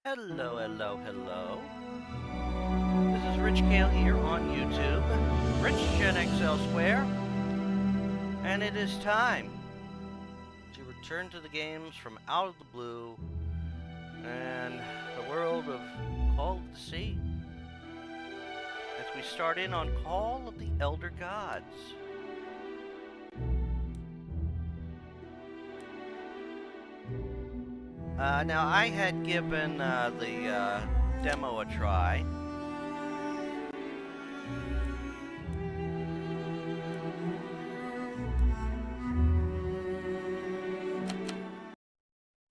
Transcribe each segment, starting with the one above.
Hello, hello, hello. This is Rich Kale here on YouTube, Rich Gen X elsewhere, and it is time to return to the games from out of the blue and the world of Call of the Sea as we start in on Call of the Elder Gods. Now, I had given the demo a try.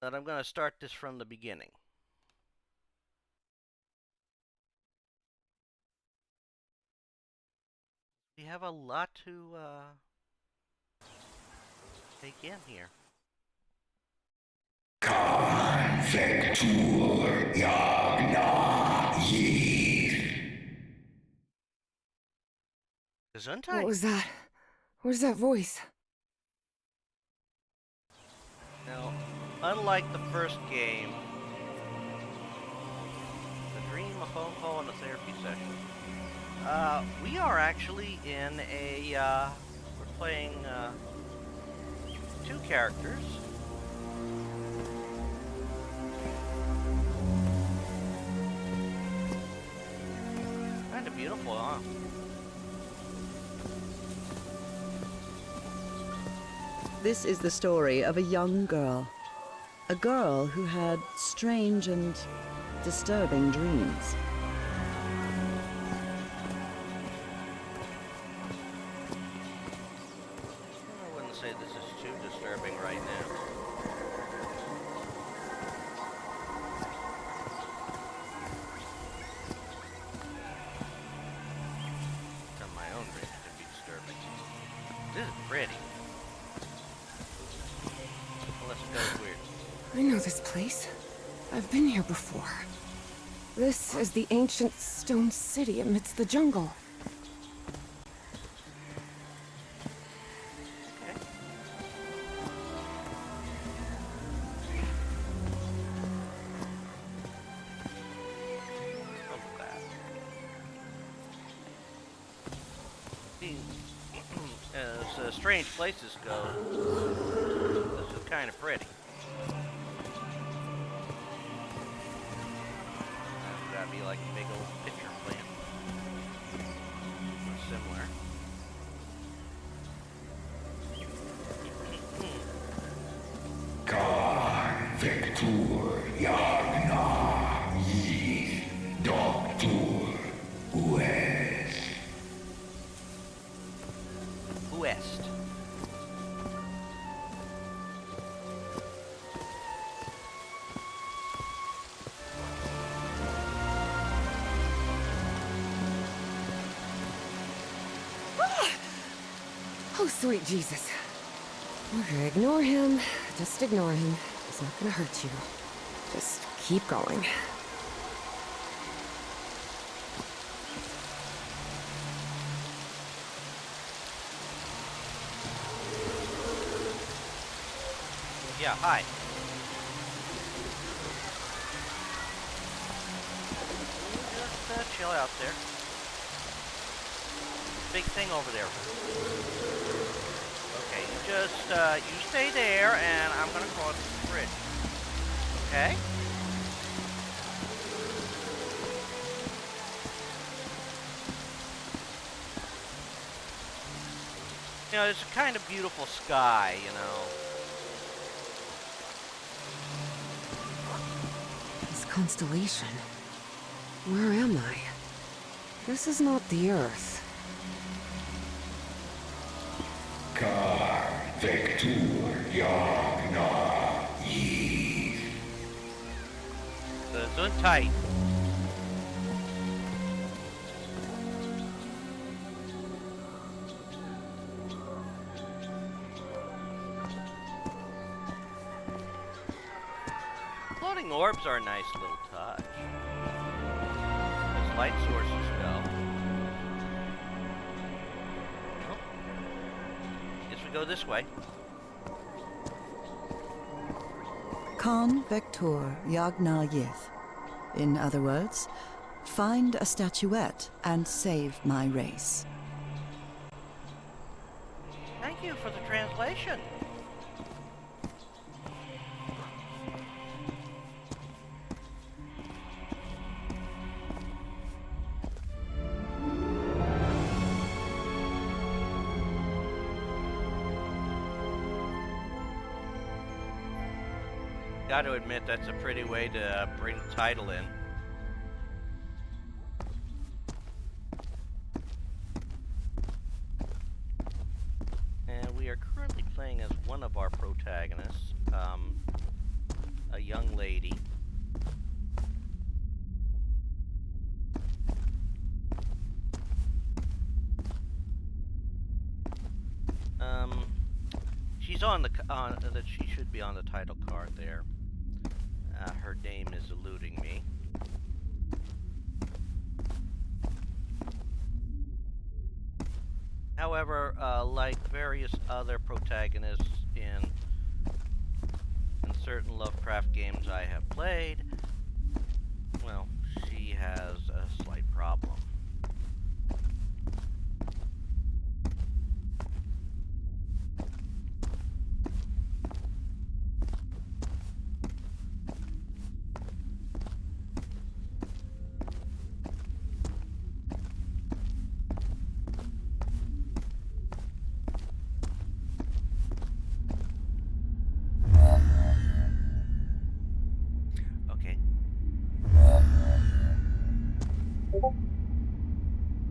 But I'm going to start this from the beginning. We have a lot to take in here. Vector Yagna Yith. Gesundheit. What was that? Where's that voice? Now, unlike the first game, a dream, a phone call, and a therapy session, we are actually in a, we're playing two characters. Kind of beautiful, huh? This is the story of a young girl. A girl who had strange and disturbing dreams. I wouldn't say this is too disturbing right now. Some of my own dreams can be disturbing. This is pretty. Unless it goes weird. I know this place. I've been here before. This is the ancient stone city amidst the jungle. Okay. Love that. See, as strange places go, this is kind of pretty. That'd be like a big old picture plant. Or similar. Khan Vector Yagna Yith. Doctor West. West. Oh, sweet Jesus. Okay, ignore him. Just ignore him. He's not gonna hurt you. Just keep going. Yeah, hi. Just chill out there. Big thing over there. Okay, you stay there, and I'm gonna cross the bridge. Okay? You know, it's a kind of beautiful sky, you know. This constellation. Where am I? This is not the Earth. Khan Vector Yagna Yith. Gesundheit. Floating orbs are a nice little touch. As light sources go. Oh. Guess we go this way. Khan Vector Yagna Yith. In other words, find a statuette and save my race. Thank you for the translation. Got to admit, that's a pretty way to bring the title in. And we are currently playing as one of our protagonists, a young lady. She's on the that she should be on the title card there. Her name is eluding me. However, like various other protagonists in certain Lovecraft games I have played, well, she has a slight problem.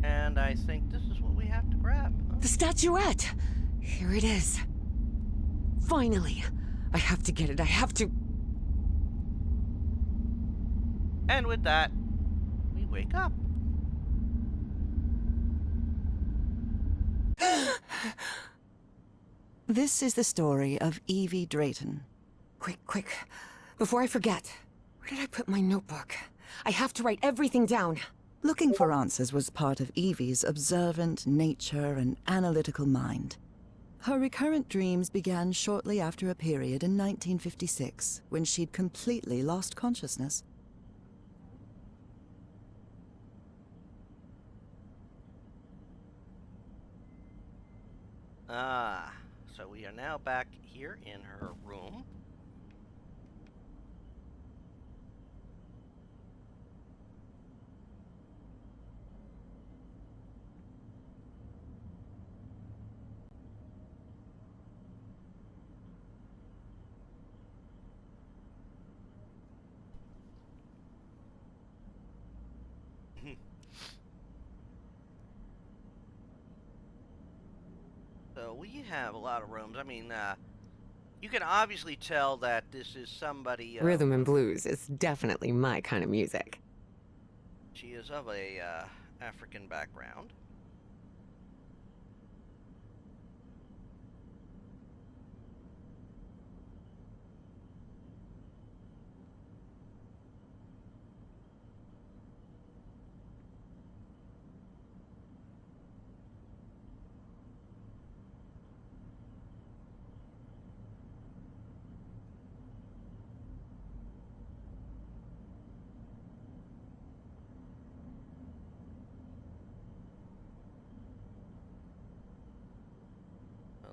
And I think this is what we have to grab. Huh? The statuette! Here it is. Finally! I have to get it, I have to... And with that, we wake up. This is the story of Evie Drayton. Quick. Before I forget. Where did I put my notebook? I have to write everything down. Looking for answers was part of Evie's observant nature and analytical mind. Her recurrent dreams began shortly after a period in 1956, when she'd completely lost consciousness. So we are now back here in her room. So we have a lot of rooms. I mean, you can obviously tell that this is somebody... Rhythm and blues is definitely my kind of music. She is of a African background.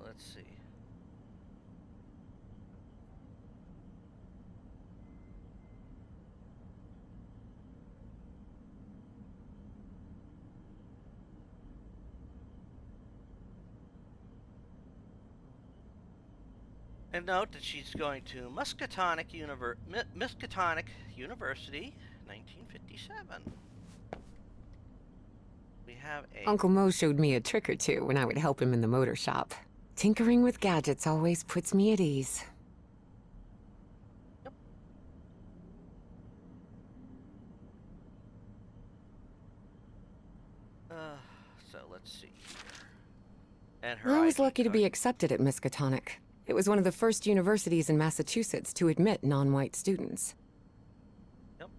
Let's see. And note that she's going to Miskatonic University, 1957. We have a... Uncle Mo showed me a trick or two when I would help him in the motor shop. Tinkering with gadgets always puts me at ease. Yep. So let's see here. And her I was ID lucky to card. be accepted at Miskatonic. It was one of the first universities in Massachusetts to admit non-white students. Yep.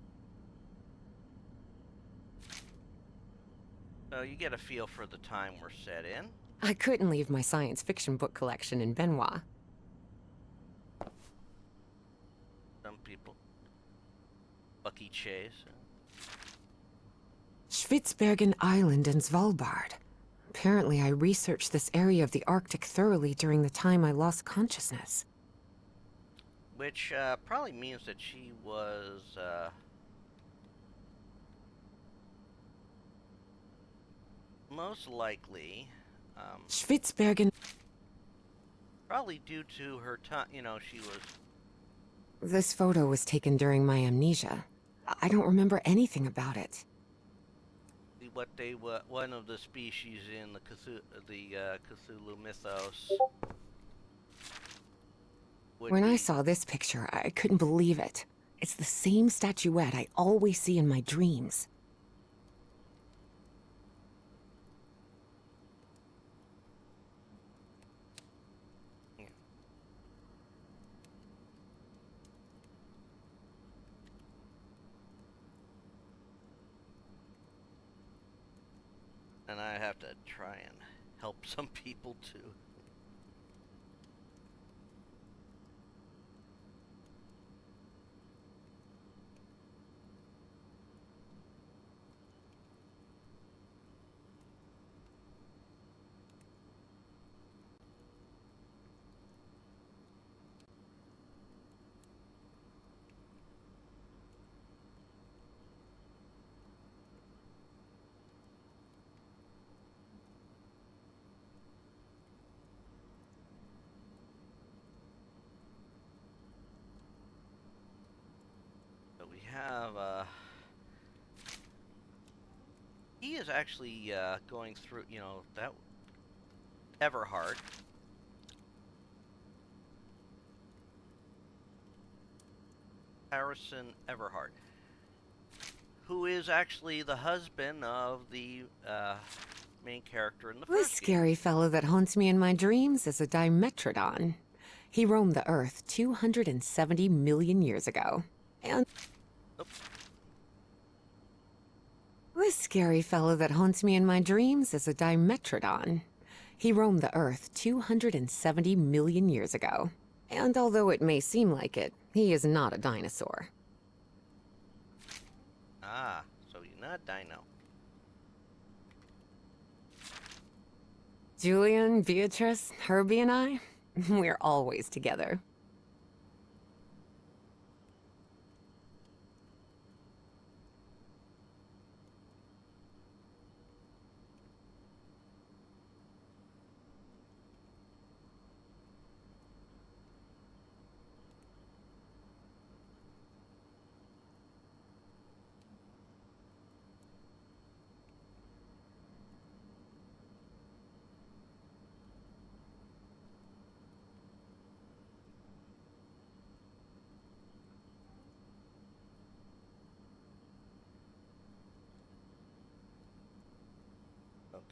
So you get a feel for the time we're set in. I couldn't leave my science fiction book collection in Benoit. Some people. Bucky Chase. Spitsbergen Island and Svalbard. Apparently, I researched this area of the Arctic thoroughly during the time I lost consciousness. Which probably means that she was most likely Spitsbergen... probably due to her time, you know, she was... This photo was taken during my amnesia. I don't remember anything about it. what they were, one of the species in the Cthulhu mythos. When I saw this picture, I couldn't believe it. It's the same statuette I always see in my dreams. And I have to try and help some people too. He is actually going through, you know, that Everhart. Harrison Everhart, who is actually the husband of the main character in the This first game. scary fellow that haunts me in my dreams is a Dimetrodon. He roamed the Earth 270 million years ago. And... This scary fellow that haunts me in my dreams is a Dimetrodon. He roamed the Earth 270 million years ago. And although it may seem like it, he is not a dinosaur. Ah, so you're not Dino. Julian, Beatrice, Herbie, and I, we're always together.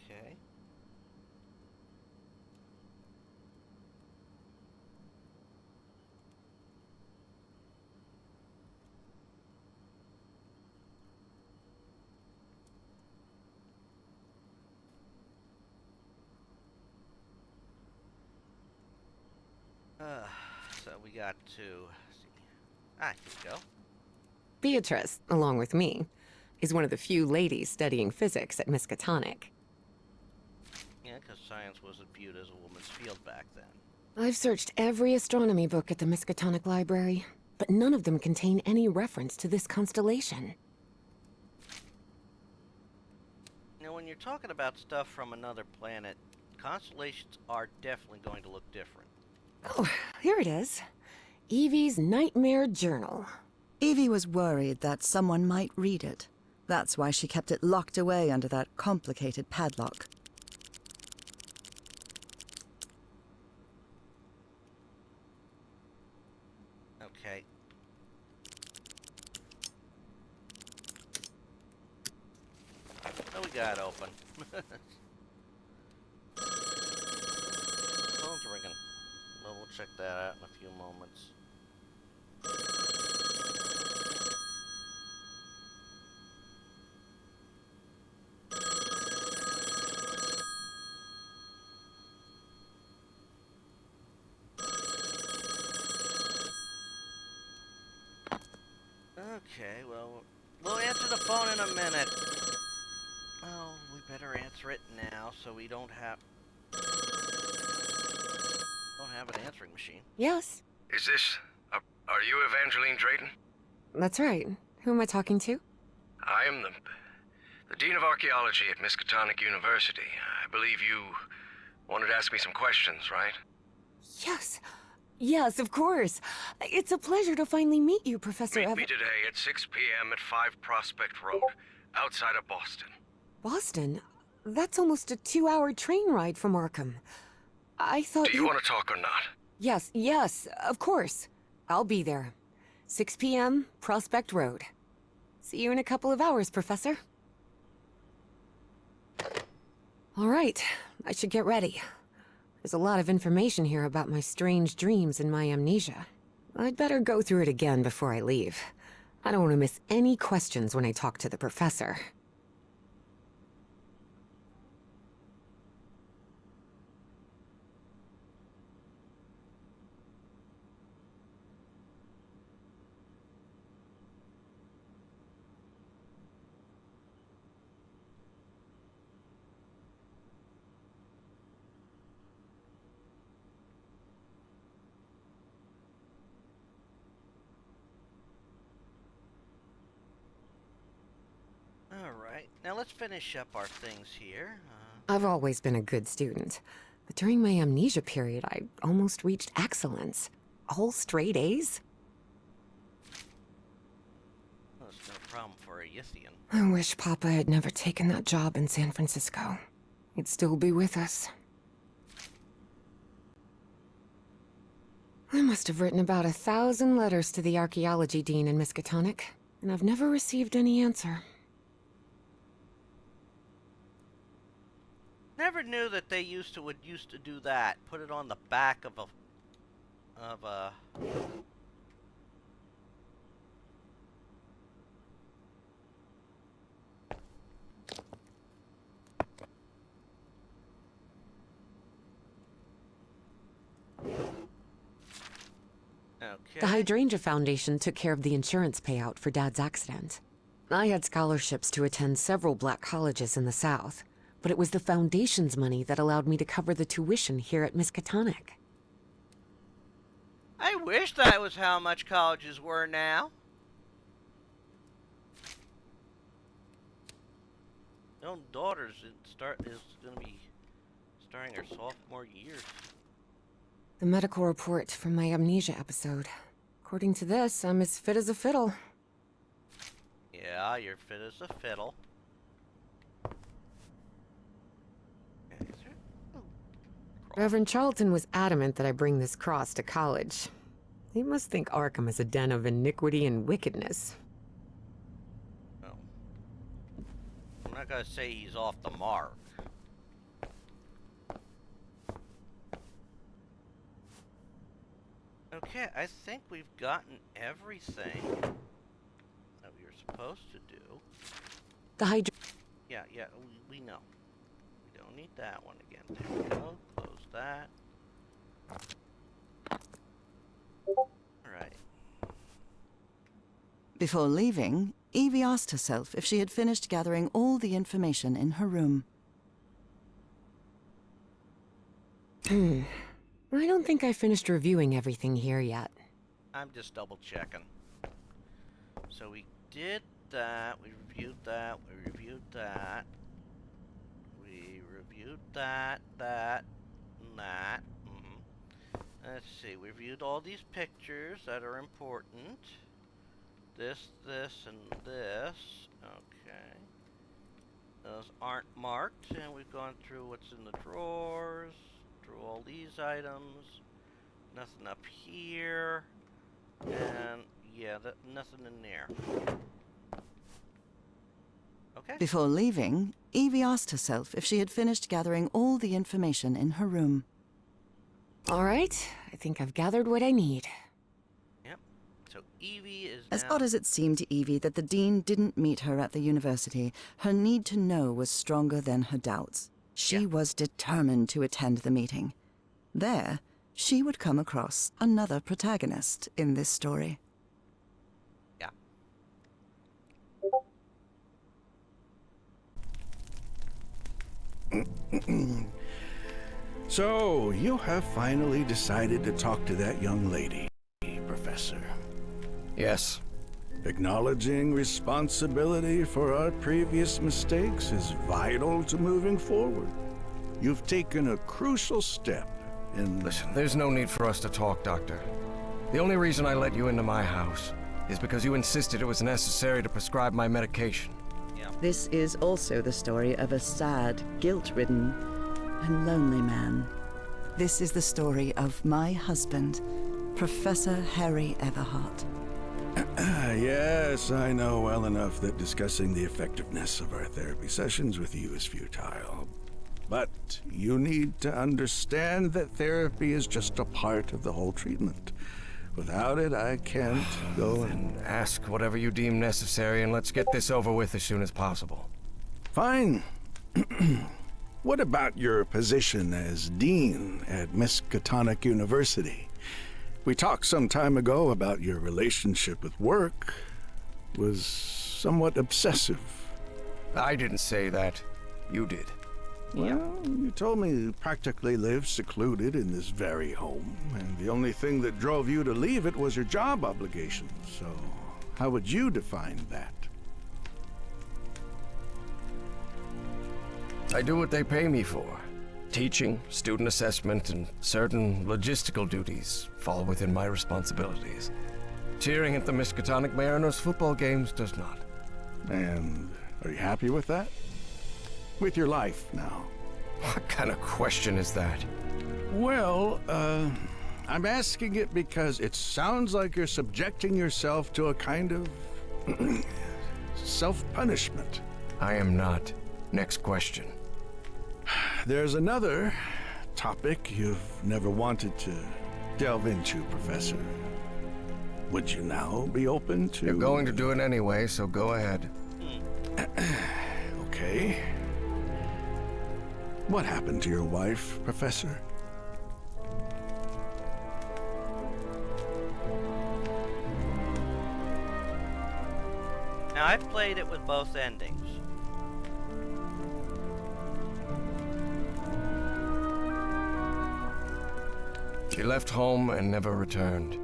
Okay. So we got to see. Ah, here we go. Beatrice, along with me, is one of the few ladies studying physics at Miskatonic. Yeah, because science wasn't viewed as a woman's field back then. I've searched every astronomy book at the Miskatonic Library, but none of them contain any reference to this constellation. Now, when you're talking about stuff from another planet, constellations are definitely going to look different. Oh, here it is. Evie's Nightmare Journal. Evie was worried that someone might read it. That's why she kept it locked away under that complicated padlock. Okay. What we got open? Phone's ringing. Well, we'll check that out in a few moments. Okay, well, we'll answer the phone in a minute. Oh, we better answer it now so we don't have an answering machine. Yes, Is this... are you Evangeline Drayton? that's right. Who am I talking to? I am the Dean of Archaeology at Miskatonic University. I believe you wanted to ask me some questions, right? Yes. Yes, of course. It's a pleasure to finally meet you, Professor Meet me today at 6 p.m. at 5 Prospect Road, outside of Boston. Boston? That's almost a 2-hour train ride from Arkham. I thought Do you want to talk or not? Yes, yes, of course. I'll be there. 6 p.m., Prospect Road. See you in a couple of hours, Professor. All right, I should get ready. There's a lot of information here about my strange dreams and my amnesia. I'd better go through it again before I leave. I don't want to miss any questions when I talk to the professor. Alright, now let's finish up our things here. I've always been a good student, but during my amnesia period, I almost reached excellence. All straight A's? Well, it's no problem for a Yithian. I wish Papa had never taken that job in San Francisco. He'd still be with us. I must have written about 1,000 letters to the archaeology dean in Miskatonic, and I've never received any answer. Never knew that they used to do that. Put it on the back of a Okay. The Hydrangea Foundation took care of the insurance payout for Dad's accident. I had scholarships to attend several black colleges in the South, but it was the Foundation's money that allowed me to cover the tuition here at Miskatonic. I wish that was how much colleges were now. My own daughter's is going to be starting her sophomore year. The medical report from my amnesia episode. According to this, I'm as fit as a fiddle. Yeah, you're fit as a fiddle. Reverend Charlton was adamant that I bring this cross to college. He must think Arkham is a den of iniquity and wickedness. Oh. I'm not going to say he's off the mark. Okay, I think we've gotten everything that we were supposed to do. Yeah, we know. We don't need that one again. There we go. Close that. Alright. Before leaving, Evie asked herself if she had finished gathering all the information in her room. I don't think I finished reviewing everything here yet. I'm just double checking. So we did that, we reviewed that, we reviewed that. We reviewed that, and that. Let's see, we reviewed all these pictures that are important. This, and this. Okay. Those aren't marked, and we've gone through what's in the drawers, through all these items. Nothing up here. And, yeah, nothing in there. Okay. Before leaving, Evie asked herself if she had finished gathering all the information in her room. All right, I think I've gathered what I need. Yep. So Evie is As now... odd as it seemed to Evie that the dean didn't meet her at the university, her need to know was stronger than her doubts. She was determined to attend the meeting. There, she would come across another protagonist in this story. Yeah. So, you have finally decided to talk to that young lady, Professor. Yes. Acknowledging responsibility for our previous mistakes is vital to moving forward. You've taken a crucial step in... Listen, there's no need for us to talk, Doctor. The only reason I let you into my house is because you insisted it was necessary to prescribe my medication. This is also the story of a sad, guilt-ridden, and lonely man. This is the story of my husband, Professor Harry Everhart. Yes, I know well enough that discussing the effectiveness of our therapy sessions with you is futile. But you need to understand that therapy is just a part of the whole treatment. Without it, I can't go and... Ask whatever you deem necessary, and let's get this over with as soon as possible. Fine. What about your position as dean at Miskatonic University? We talked some time ago about your relationship with work was somewhat obsessive. I didn't say that. You did. Well, you told me you practically lived secluded in this very home, and the only thing that drove you to leave it was your job obligations. So, how would you define that? I do what they pay me for. Teaching, student assessment, and certain logistical duties fall within my responsibilities. Cheering at the Miskatonic Mariners football games does not. And are you happy with that? With your life now? What kind of question is that? Well, I'm asking it because it sounds like you're subjecting yourself to a kind of self-punishment. I am not. Next question. There's another topic you've never wanted to delve into, Professor. Would you now be open to... You're going to do it anyway, so go ahead. Okay. What happened to your wife, Professor? Now, I've played it with both endings. She left home and never returned.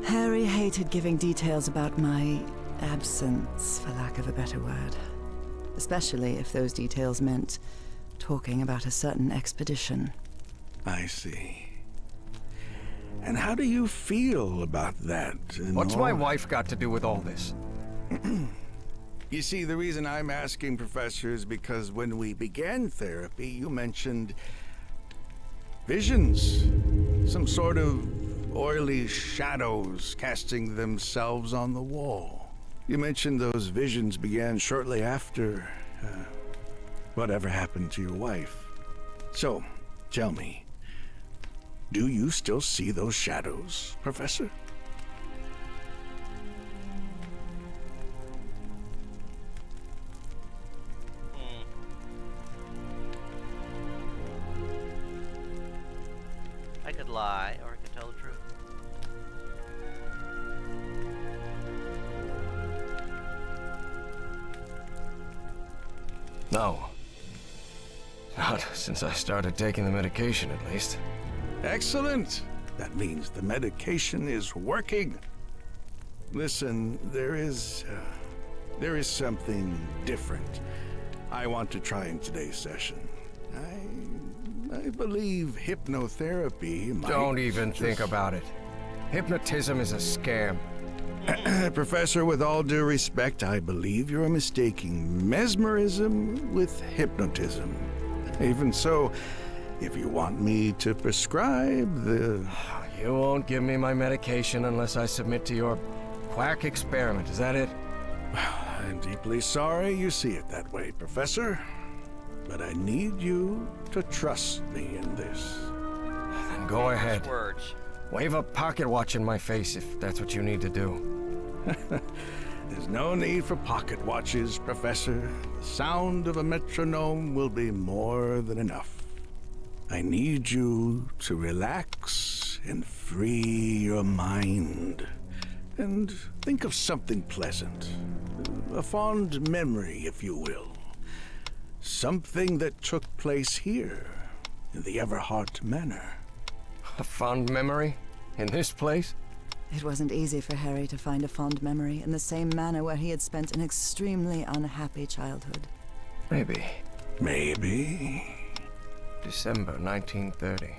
Harry hated giving details about my absence, for lack of a better word. Especially if those details meant talking about a certain expedition. I see. And how do you feel about that? What's my wife got to do with all this? You see, the reason I'm asking, Professor, is because when we began therapy, you mentioned visions. Some sort of oily shadows casting themselves on the wall. You mentioned those visions began shortly after whatever happened to your wife. So, tell me, do you still see those shadows, Professor? I could lie, or I could tell the truth. No. Not since I started taking the medication, at least. Excellent! That means the medication is working. Listen, there is something different I want to try in today's session. I believe hypnotherapy might... Don't even think about it. Hypnotism is a scam. Professor, with all due respect, I believe you're mistaking mesmerism with hypnotism. Even so, if you want me to prescribe the... You won't give me my medication unless I submit to your quack experiment, is that it? I'm deeply sorry you see it that way, Professor. But I need you to trust me in this. Then go ahead. Famous words. Wave a pocket watch in my face if that's what you need to do. There's no need for pocket watches, Professor. The sound of a metronome will be more than enough. I need you to relax and free your mind. And think of something pleasant. A fond memory, if you will. something that took place here, in the Everhart Manor. A fond memory? In this place? It wasn't easy for Harry to find a fond memory in the same manor where he had spent an extremely unhappy childhood. Maybe. Maybe. December 1930.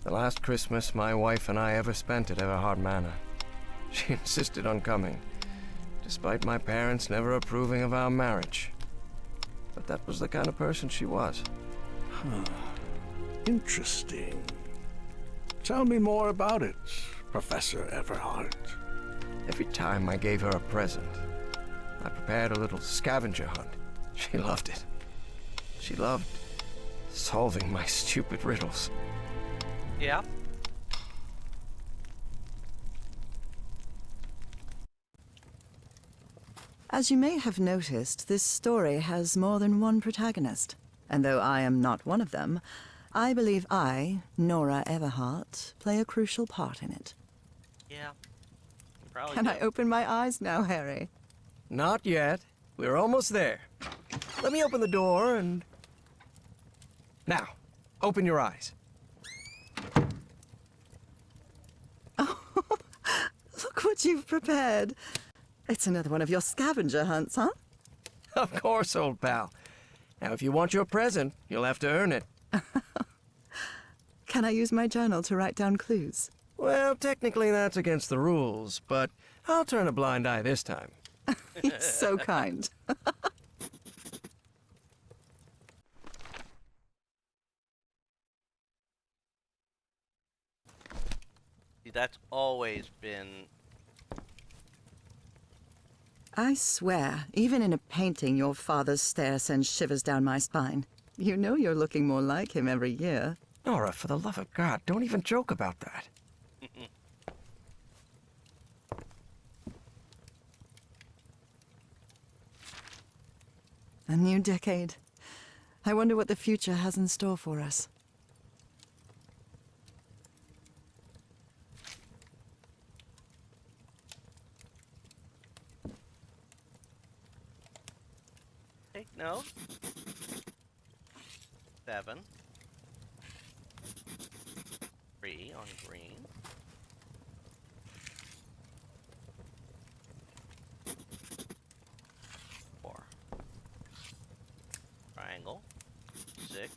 The last Christmas my wife and I ever spent at Everhart Manor. She insisted on coming, despite my parents never approving of our marriage. But that was the kind of person she was. Interesting. Tell me more about it, Professor Everhart. Every time I gave her a present, I prepared a little scavenger hunt. She loved it. She loved solving my stupid riddles. Yeah. As you may have noticed, this story has more than one protagonist. And though I am not one of them, I believe I, Nora Everhart, play a crucial part in it. Yeah. You probably Can do. I open my eyes now, Harry? Not yet. We're almost there. Let me open the door and... Now, open your eyes. Look what you've prepared. It's another one of your scavenger hunts, huh? Of course, old pal. Now, if you want your present, you'll have to earn it. Can I use my journal to write down clues? Well, technically that's against the rules, but I'll turn a blind eye this time. You're so kind. See, that's always been... I swear, even in a painting, your father's stare sends shivers down my spine. You know you're looking more like him every year. Nora, for the love of God, don't even joke about that. A new decade. I wonder what the future has in store for us. Take note. 7. 3 on green. 4. Triangle. 6.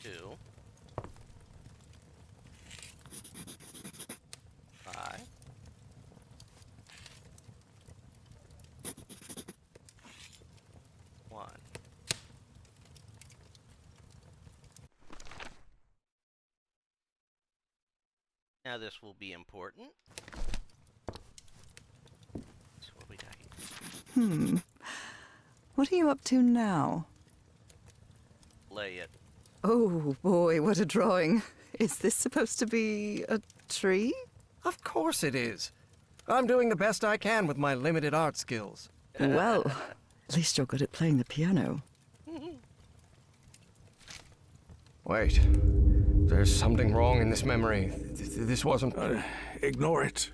2. 5. 1. Now this will be important. So what we got here? What are you up to now? Lay it. Oh boy, what a drawing. Is this supposed to be a tree? Of course it is. I'm doing the best I can with my limited art skills. Well, at least you're good at playing the piano. Wait. There's something wrong in this memory. This wasn't... Ignore it.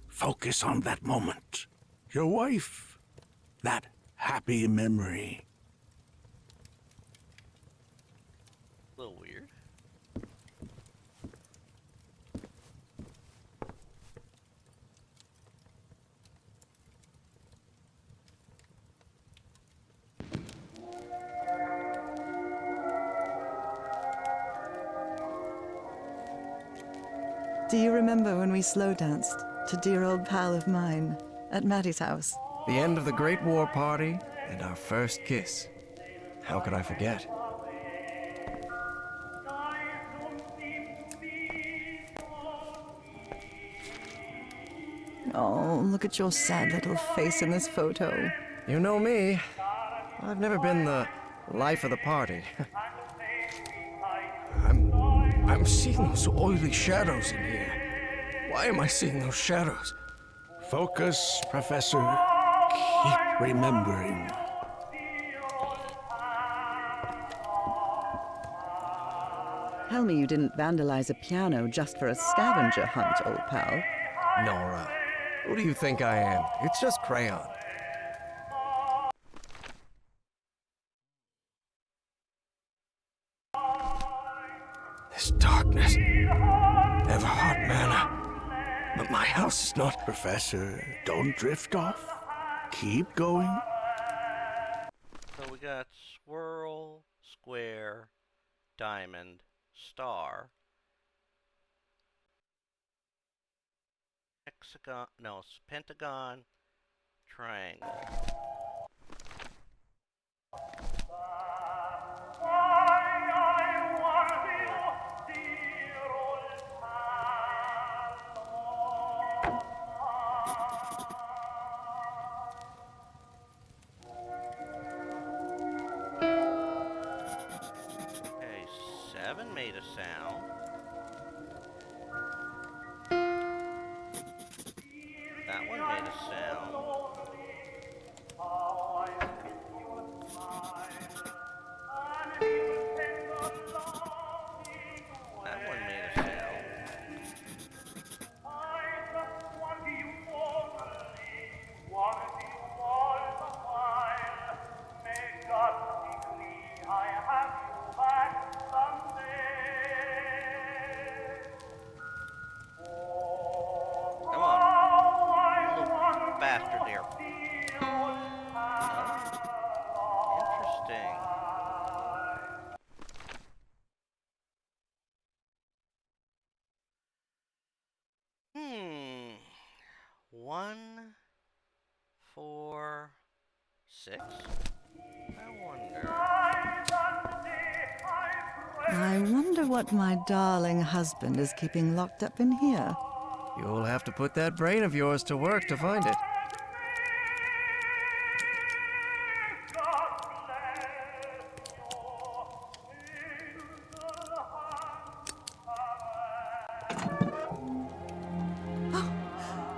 Focus on that moment. Your wife. That happy memory. A little weird. Do you remember when we slow danced to Dear Old Pal of Mine at Maddie's house? The end of the Great War Party and our first kiss. How could I forget? Oh, look at your sad little face in this photo. You know me. I've never been the life of the party. I'm seeing those oily shadows in here. Why am I seeing those shadows? Focus, Professor. Keep remembering. Tell me you didn't vandalize a piano just for a scavenger hunt, old pal. Nora, Who do you think I am? It's just crayon. This darkness. Everhart Manor. But my house is not... Professor, don't drift off. Keep going. So we got swirl, square, diamond, star, hexagon, no, pentagon, triangle. Okay, 7 made a sound. That one made a sound. That one made a sound. Come on. Little bastard there. Interesting. Hmm. 1, 4, 6? I wonder. I wonder what my darling husband is keeping locked up in here. You'll have to put that brain of yours to work to find it.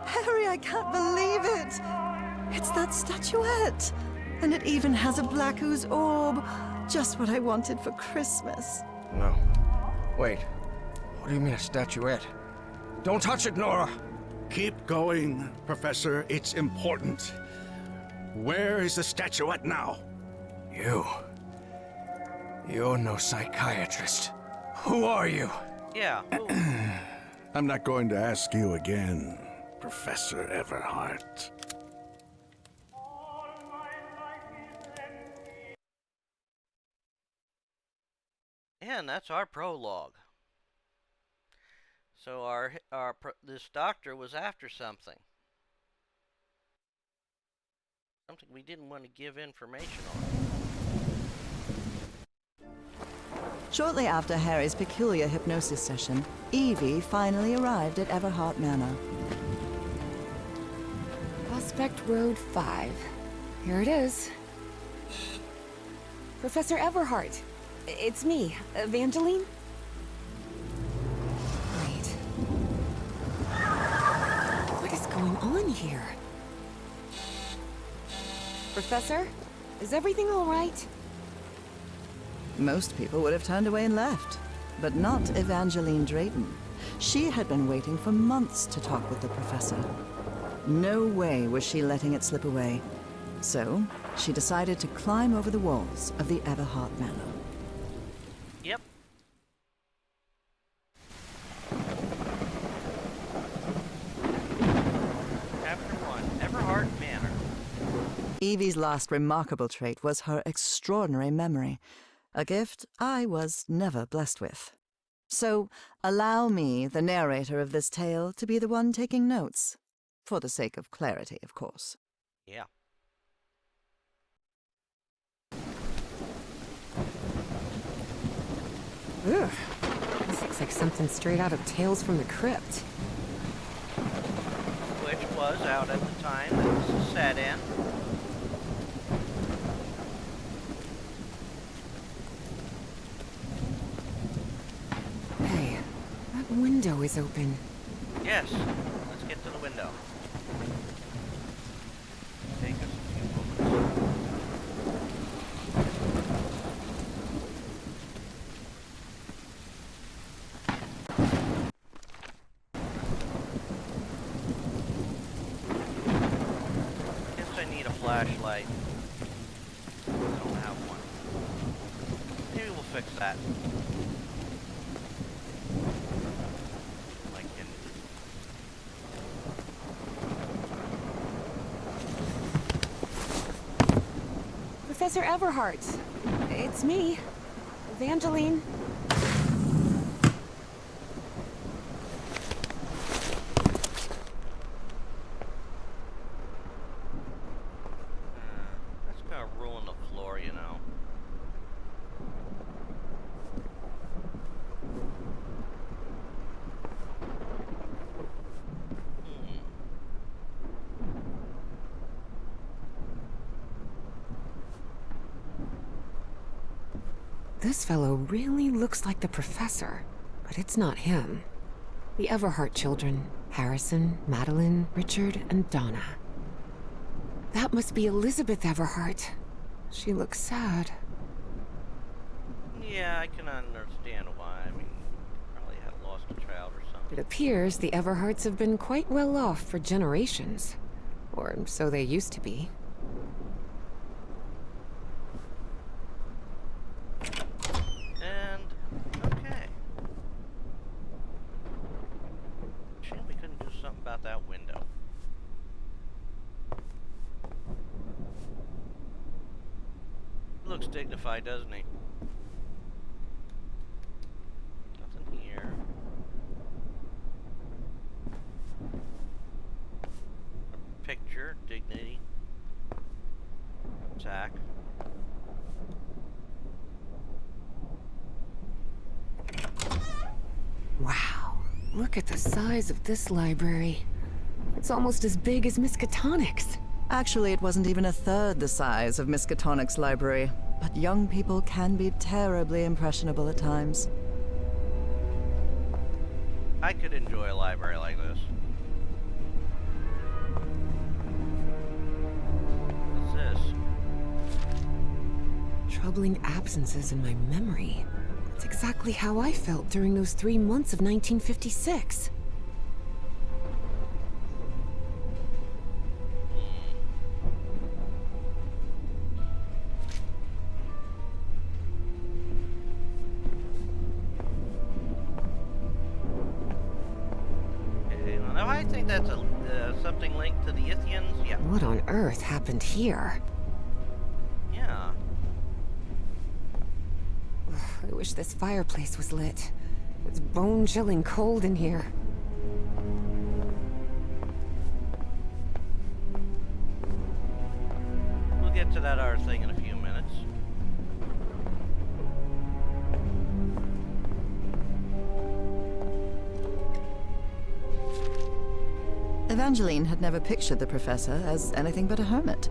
Harry, I can't believe it! It's that statuette! And it even has a black ooze orb. Just what I wanted for Christmas. No. Wait. What do you mean a statuette? Don't touch it, Nora! Keep going, Professor. It's important. Where is the statuette now? You're no psychiatrist. Who are you? Yeah. Ooh. I'm not going to ask you again, Professor Everhart. And that's our prologue. So this doctor was after something. Something we didn't want to give information on. Shortly after Harry's peculiar hypnosis session, Evie finally arrived at Everhart Manor. Prospect Road 5. Here it is. Professor Everhart. It's me, Evangeline. Wait. What is going on here? Professor, is everything all right? Most people would have turned away and left, but not Evangeline Drayton. She had been waiting for months to talk with the professor. No way was she letting it slip away. So, she decided to climb over the walls of the Everhart Manor. Yep. Chapter 1, Everhart Manor. Evie's last remarkable trait was her extraordinary memory, a gift I was never blessed with. So, allow me, the narrator of this tale, to be the one taking notes. For the sake of clarity, of course. Yeah. Ugh. This looks like something straight out of Tales from the Crypt. Which was out at the time that this is set in. Hey, that window is open. Yes. Let's get to the window. Take us a few moments. flashlight. I don't have one. Maybe we'll fix that. Like in... Professor Everhart. It's me, Evangeline. That's gonna ruin the floor, you know. This fellow really looks like the professor, but it's not him. The Everhart children, Harrison, Madeline, Richard, and Donna. That must be Elizabeth Everhart. She looks sad. Yeah, I can understand why. I mean, probably had lost a child or something. It appears the Everharts have been quite well off for generations. Or so they used to be. And, okay. Shame we couldn't do something about that window. Looks dignified, doesn't he? Nothing here. A picture, dignity. Attack. Wow, look at the size of this library. It's almost as big as Miskatonic's. Actually, it wasn't even a third the size of Miskatonic's library, but young people can be terribly impressionable at times. I could enjoy a library like this. What's this? Troubling absences in my memory. It's exactly how I felt during those 3 months of 1956. Okay, well, now I think that's something linked to the Ithians. Yeah. What on earth happened here? Yeah. I wish this fireplace was lit. It's bone-chilling cold in here. We'll get to that other thing in a few minutes. Evangeline had never pictured the professor as anything but a hermit.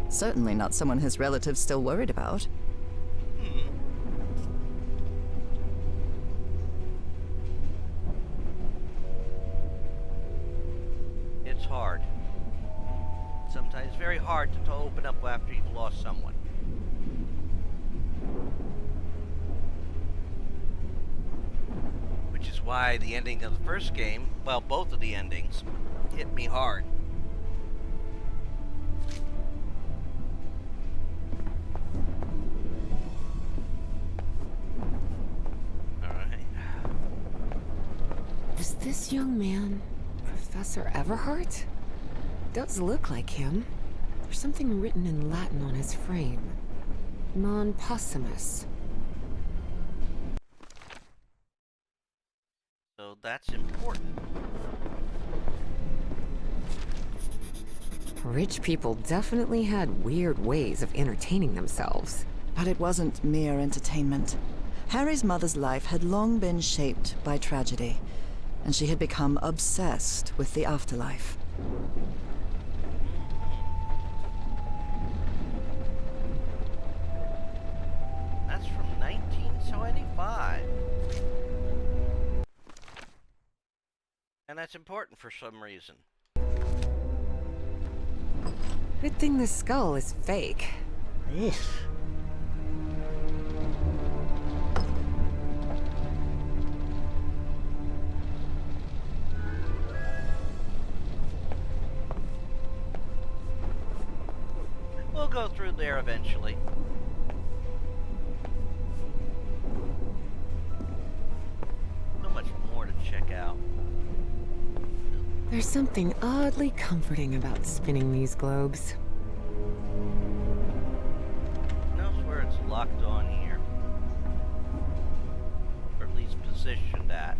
Certainly not someone his relatives still worried about. It's hard. Sometimes very hard to open up after you've lost someone. Which is why the ending of the first game, well, both of the endings, hit me hard. Alright. Is this young man Professor Everhart? Does look like him. There's something written in Latin on his frame. Non possumus. So that's important. Rich people definitely had weird ways of entertaining themselves. But it wasn't mere entertainment. Harry's mother's life had long been shaped by tragedy, and she had become obsessed with the afterlife. That's from 1975. And that's important for some reason. Good thing the skull is fake. Ugh. go through there eventually. So much more to check out. There's something oddly comforting about spinning these globes. Notice where it's locked on here. Or at least positioned at.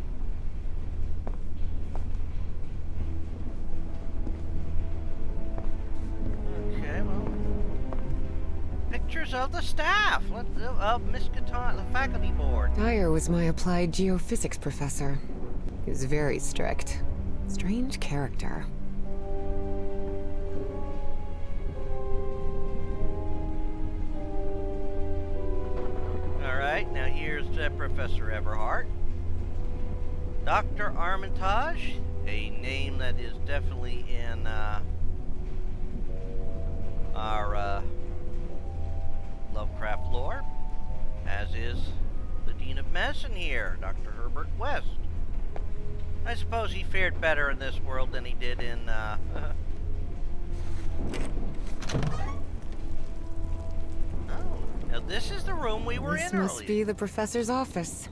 Okay, well. Pictures of the staff of Miskatonic, the faculty board. Dyer was my applied geophysics professor. He was very strict. Strange character. Alright, now here's Professor Everhart. Dr. Armitage, a name that is definitely in our Lovecraft lore, as is the Dean of Medicine here, Dr. Herbert West. I suppose he fared better in this world than he did in, Oh, now this is the room we were This in must earlier. be the professor's office.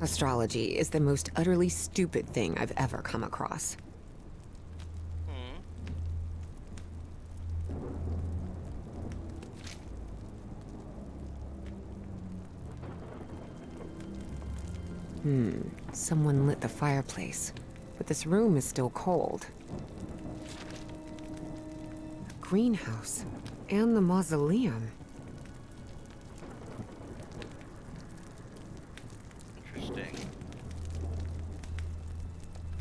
Astrology is the most utterly stupid thing I've ever come across. Someone lit the fireplace, but this room is still cold. The greenhouse and the mausoleum. Interesting.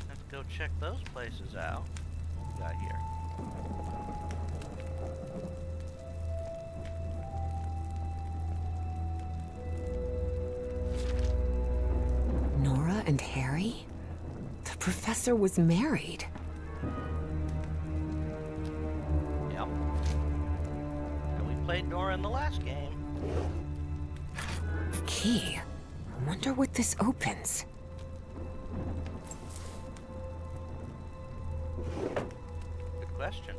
Let's go check those places out. What we got here? Nora and Harry? The professor was married. Yep. And we played Nora in the last game. The key. I wonder what this opens. Good question.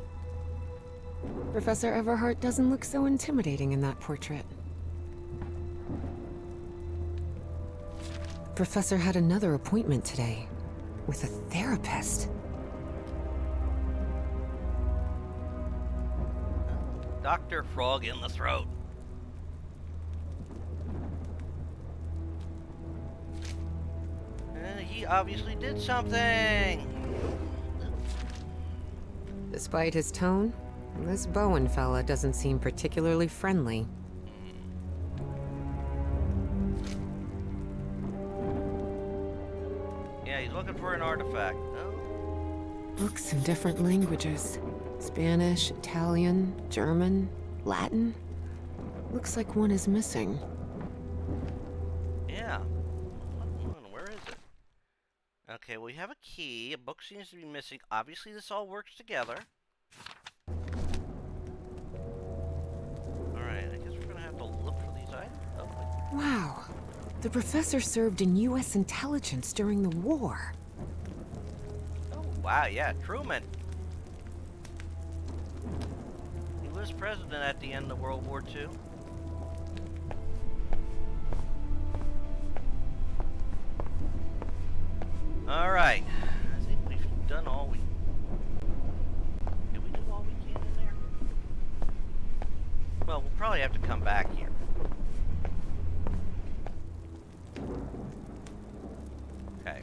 Professor Everhart doesn't look so intimidating in that portrait. The professor had another appointment today with a therapist. Dr. Frog in the throat. He obviously did something. Despite his tone, this Bowen fella doesn't seem particularly friendly. Yeah, he's looking for an artifact. Oh. Books in different languages. Spanish, Italian, German, Latin. Looks like one is missing. Yeah. Where is it? Okay, we have a key. A book seems to be missing. Obviously, this all works together. Alright, I guess we're gonna have to look for these items. Oh, wait. Wow. The professor served in U.S. intelligence during the war. Oh, wow, yeah, Truman. He was president at the end of World War II. Alright. I think we've done all we... Did we do all we can in there? Well, we'll probably have to come back here. Okay.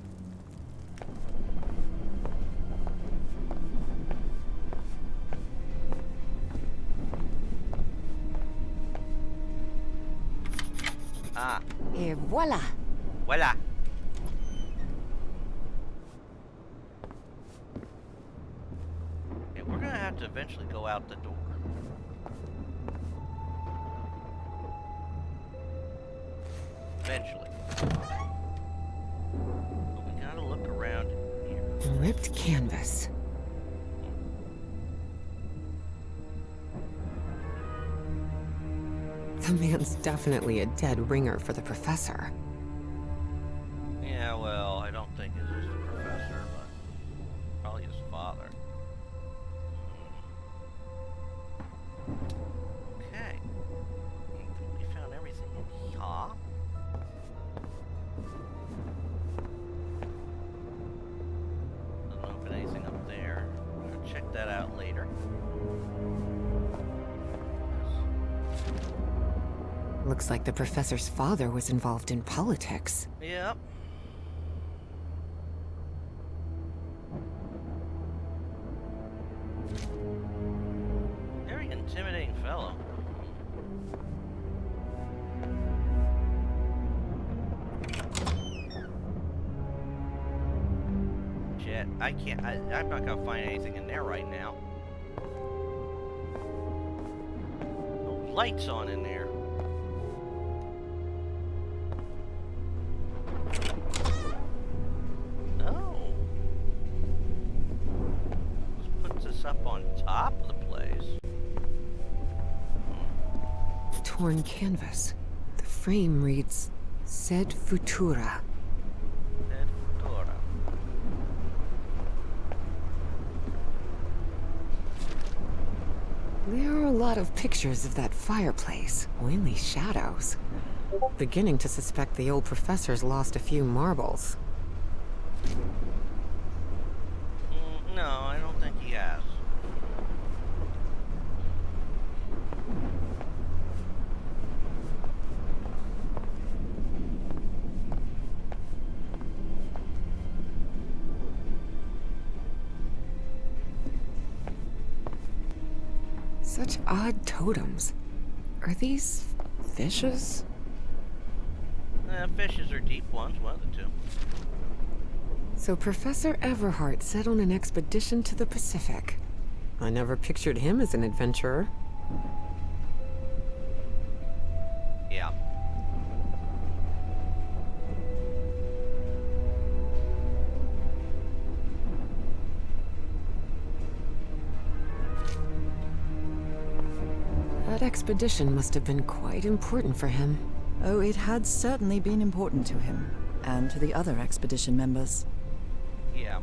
Ah, Et voila! voila. Okay, we're gonna have to eventually go out the door. Eventually. But we gotta look around here. Ripped canvas. The man's definitely a dead ringer for the professor. Yeah, well, I don't think it is the professor, but probably his father. Looks like the professor's father was involved in politics. Yep. Very intimidating fellow. Shit, I can't, I'm not gonna find anything in there right now. No lights on in there. Oh. Let's put this up on top of the place. Torn canvas. The frame reads, Sed Futura. Dead Dora. There are a lot of pictures of that fireplace, only shadows. Beginning to suspect the old professor's lost a few marbles. No, I don't think he has. Such odd totems. Are these fishes? Fishes are deep ones, one of the two. So Professor Everhart set on an expedition to the Pacific. I never pictured him as an adventurer. Yeah. That expedition must have been quite important for him. Oh, it had certainly been important to him, and to the other expedition members. Yeah.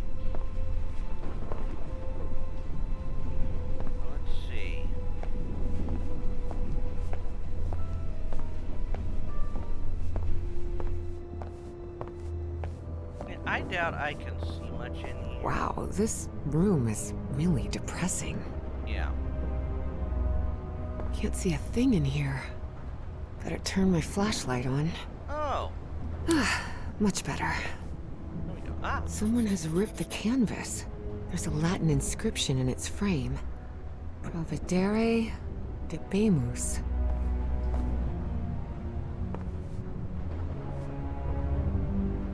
Let's see. I doubt I can see much in here. Wow, this room is really depressing. Yeah. Can't see a thing in here. Better turn my flashlight on. Oh. Much better. There we go. Ah. Someone has ripped the canvas. There's a Latin inscription in its frame. Providere debemus.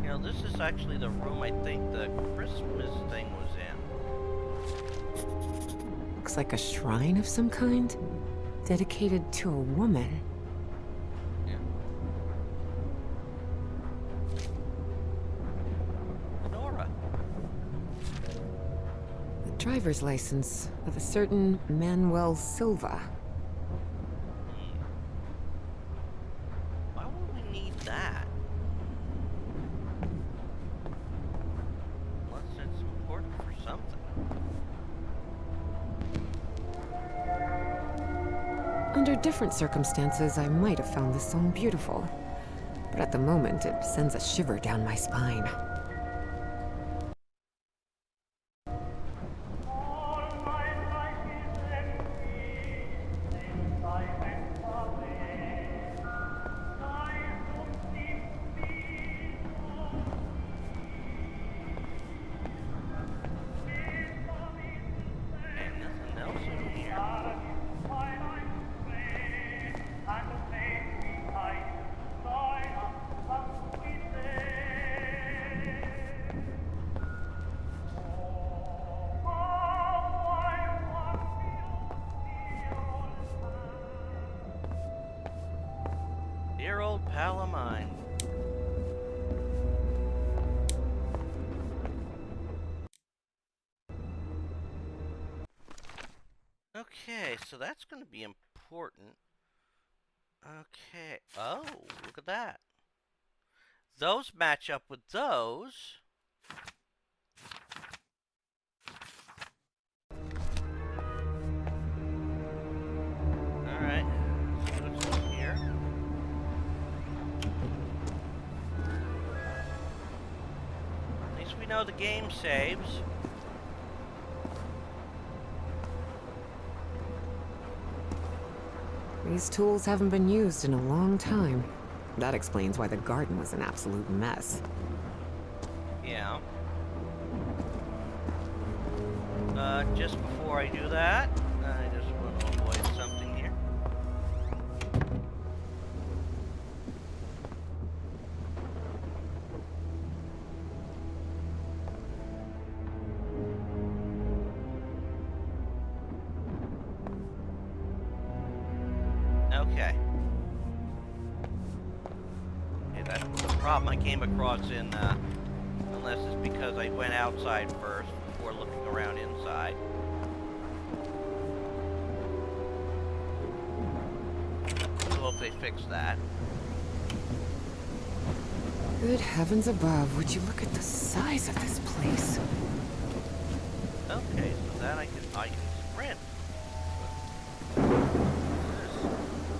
You know, this is actually the room I think the Christmas thing was in. Looks like a shrine of some kind. Dedicated to a woman. Yeah. Nora. The driver's license of a certain Manuel Silva. Why would we need that? Unless it's important for something. Under different circumstances, I might have found this song beautiful. But at the moment, it sends a shiver down my spine. And nothing else in here. Dear old pal of mine. Okay, so that's going to be important. Okay. Oh, look at that. Those match up with those. Alright. Let's see what's in here. At least we know the game saves. These tools haven't been used in a long time. That explains why the garden was an absolute mess. Yeah. Just before I do that, I just want to avoid something here. Okay. Okay, that's the problem I came across in, unless it's because I went outside first before looking around inside. So hope they fix that. Good heavens above, would you look at the size of this place? Okay, so that I can sprint.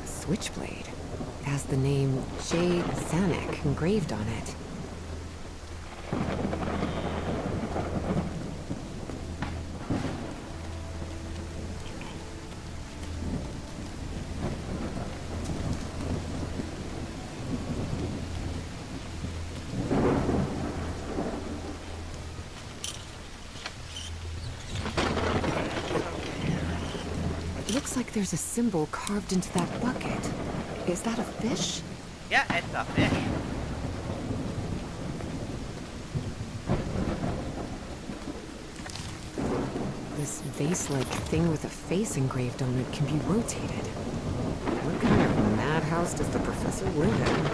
A switchblade. It has the name J. Zanuck engraved on it. Looks like there's a symbol carved into that bucket. Is that a fish? Yeah, it's a fish. This vase-like thing with a face engraved on it can be rotated. What kind of madhouse does the professor live in?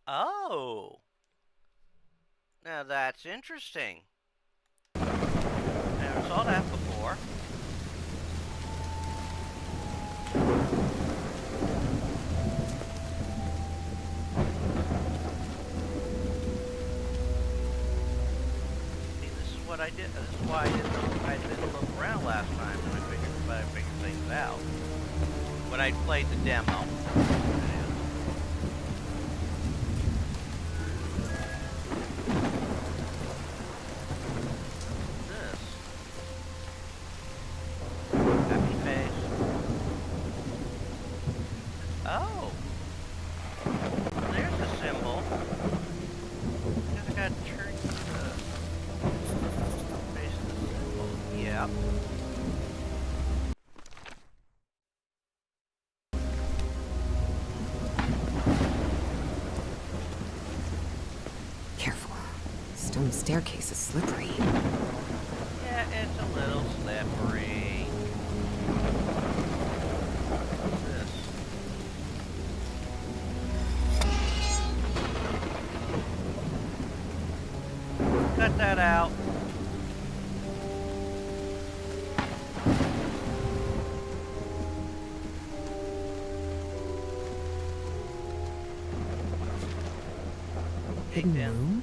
Oh. Now that's interesting. Never saw that before. See, this is what I did. This is why I didn't look around last time when I figured things out. When I played the demo. Oh, there's a symbol. I got to turn to the face of the symbol. Yep. Careful. Stone staircase is slippery. Yeah, it's a little slippery. What's this? Cut that out. Hidden Yeah. room?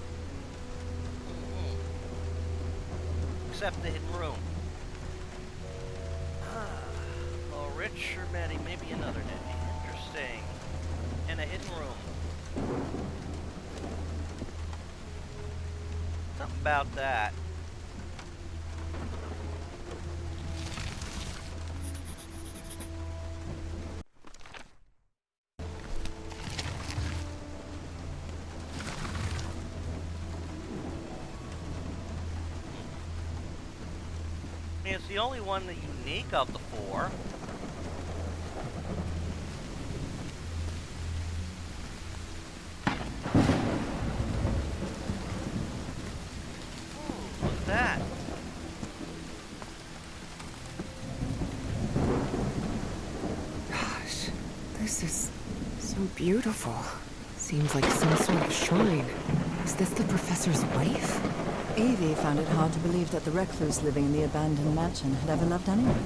Except the hidden room. Oh, Rich or Betty, maybe another day. Interesting. In a hidden room. Something about that. I mean, it's the only one that's unique of the four. Ooh, look at that. Gosh, this is so beautiful. Seems like some sort of shrine. Is this the professor's wife? Evie found it hard to believe that the recluse living in the abandoned mansion had ever loved anyone.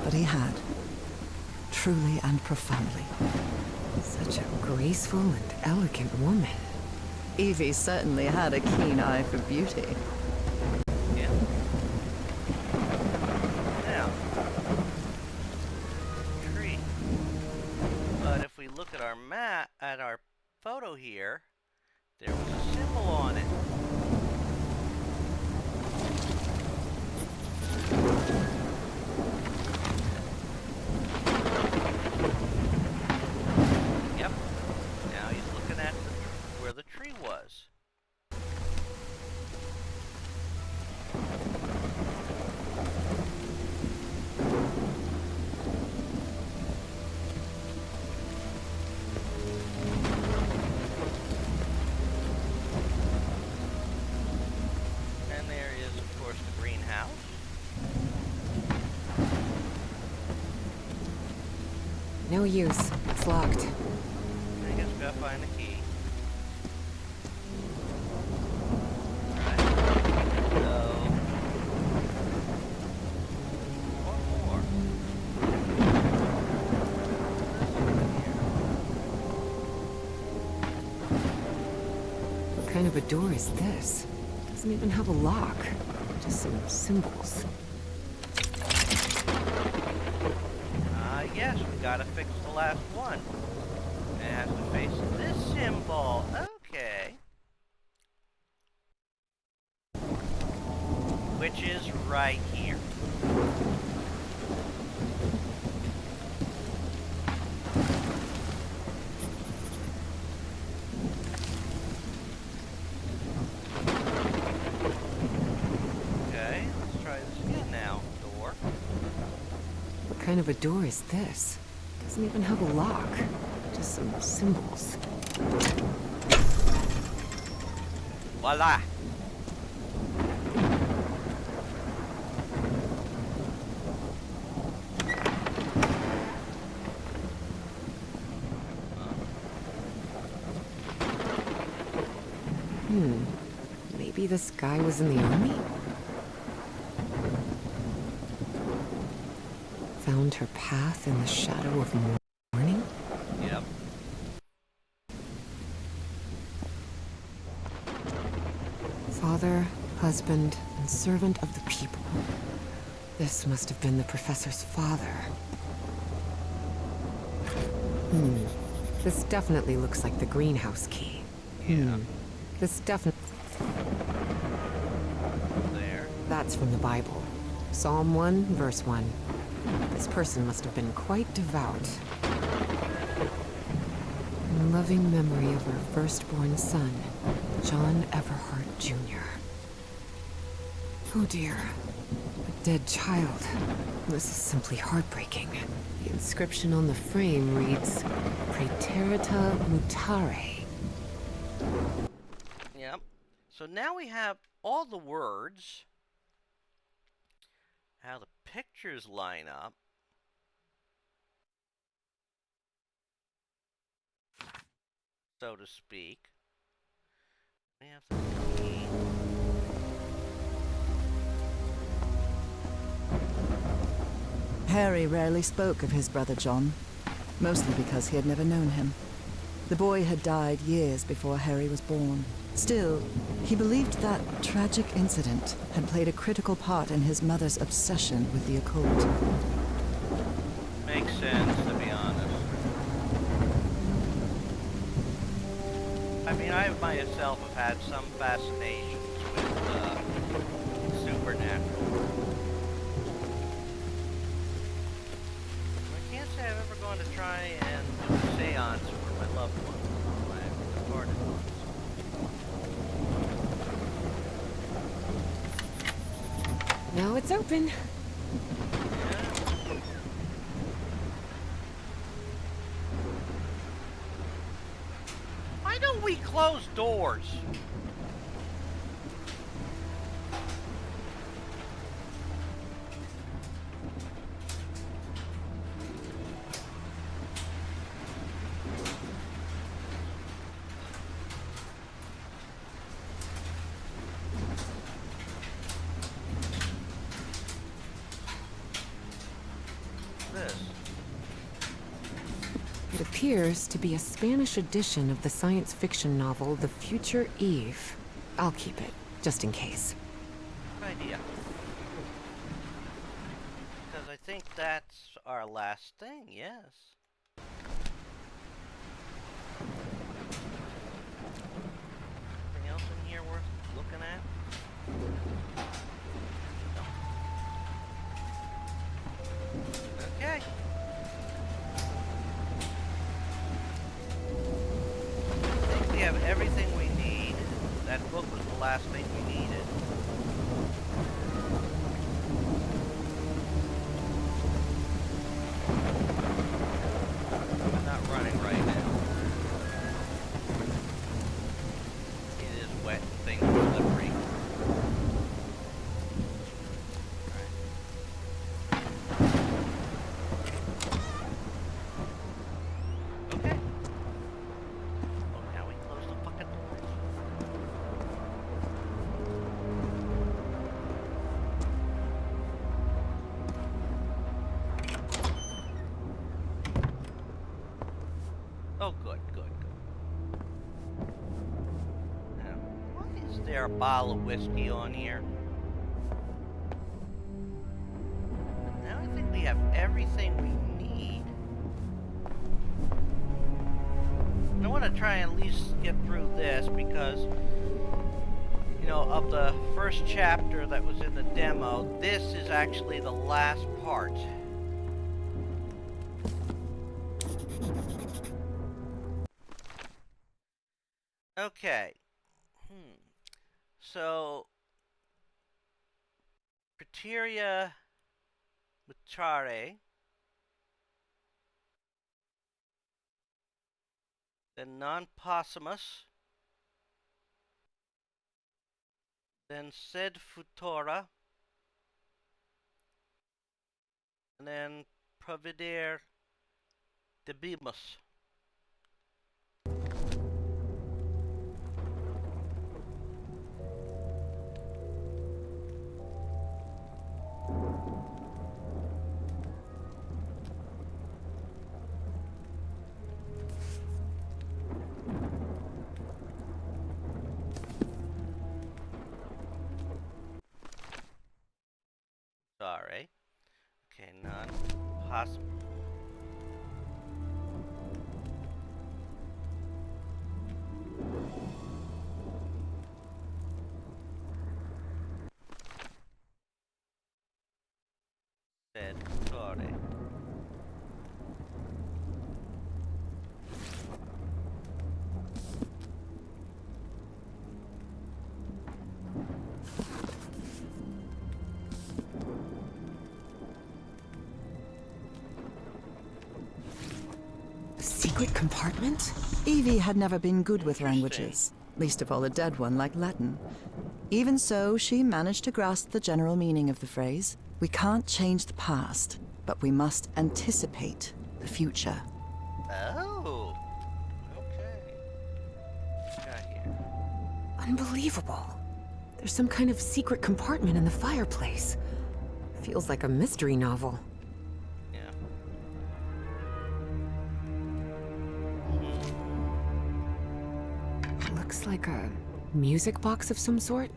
But he had. Truly and profoundly. Such a graceful and elegant woman. Evie certainly had a keen eye for beauty. Yeah. Now, tree. But if we look at our map, at our photo here, there was a symbol on it. No use. It's locked. I guess we gotta find the key. Alright. So... One more. What kind of a door is this? Doesn't even have a lock. Just some symbols. Yes, we gotta fix the last one. It has to face this symbol. Okay. Which is right here. Okay, let's try this again now. Door. What kind of a door is this? Doesn't even have a lock. Just some symbols. Voila! Maybe this guy was in the army? Found her path in the shadow of morning? Yep. Father, husband, and servant of the people. This must have been the professor's father. This definitely looks like the greenhouse key. Yeah. This definitely... There. That's from the Bible. Psalm 1, verse 1. This person must have been quite devout. In loving memory of her firstborn son, John Everhart Jr. Oh dear. A dead child. This is simply heartbreaking. The inscription on the frame reads, Praeterita Mutare. Yep. So now we have all the words, how the pictures line up. So to speak. We have the key. Harry rarely spoke of his brother John, mostly because he had never known him. The boy had died years before Harry was born. Still, he believed that tragic incident had played a critical part in his mother's obsession with the occult. Makes sense, to be honest. I mean, I myself have had some fascinations with supernatural. I can't say I've ever gone to try and do a seance for my loved ones, my departed ones. Now it's open. Why don't we close doors? This. It appears to be a Spanish edition of the science fiction novel The Future Eve. I'll keep it, just in case. Good idea. Because I think that's our last thing, yes. Anything else in here worth looking at? No. Okay. I think we have everything we need. That book was the last thing we needed. I'm not running right now. It is wet and things are slippery. Alright. our bottle of whiskey on here. But now I think we have everything we need. And I want to try and at least get through this because, you know, of the first chapter that was in the demo, this is actually the last part. Okay. So, criteria mutare, then non-possumus, then sed futura, and then providere debimus. Sorry. Okay, non-possible. Said sorry. A secret compartment? Evie had never been good with languages, least of all a dead one like Latin. Even so, she managed to grasp the general meaning of the phrase. We can't change the past, but we must anticipate the future. Oh. Okay. What's got here? Unbelievable. There's some kind of secret compartment in the fireplace. Feels like a mystery novel. Yeah. Looks like a music box of some sort.